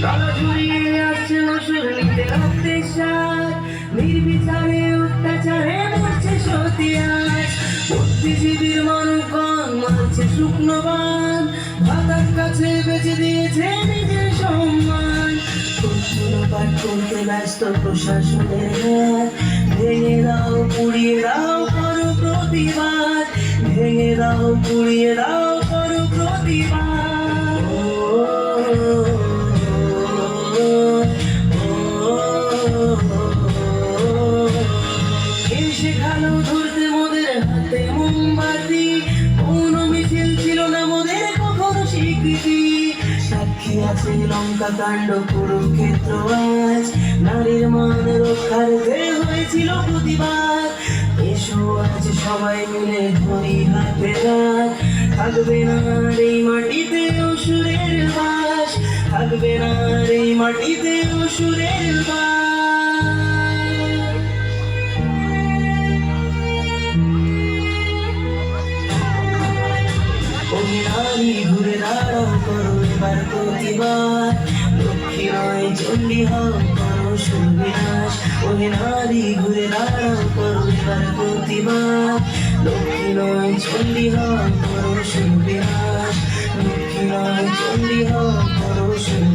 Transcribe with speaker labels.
Speaker 1: গলা ঝুরিয়ে আসছে অসুর নিতে রক্তের সার, নির্বিচারে অত্যাচারে মরছে সতিয়াস। বুদ্ধিজীবীর মানবগণ মারছে শুকনো বান, ভাতার কাছে বেঁচে দিয়েছে নিজের সম্মান। পাঠ করতে ব্যস্ত প্রশাসনের হাত, ভেঙে দাও পুড়িয়ে দাও করো প্রতিবাদ, ভেঙে দাও পুড়িয়ে দাও করো প্রতিবাদ। কে শেখালো ধরতে মোদের হাতে মোমবাতি, কোনো মিছিল ছিল না মোদের কখনো স্বীকৃতি। সাক্ষী আছে লঙ্কা কাণ্ড কুরুক্ষেত্র আজ, নারীর মান রক্ষার্থে হয়েছিল প্রতিবাদ। এসো আজ সবাই মিলে ধরি হাতে হাত, থাকবে না এই মাটিতে অসুরের বাস, থাকবে না এই মাটিতে অসুরের বাস। ওহে নারী ঘুরে দাঁড়াও করো এবার প্রতিবাদ, লক্ষ্মী নয় চণ্ডী হও করো সুবিনাশ। ওহে নারী ঘুরে দাঁড়াও করো এবার প্রতিবাদ, লক্ষ্মী নয় চণ্ডী হও করো সুবিনাশ, লক্ষ্মী নয় চণ্ডী হও করো সুবিনাশ।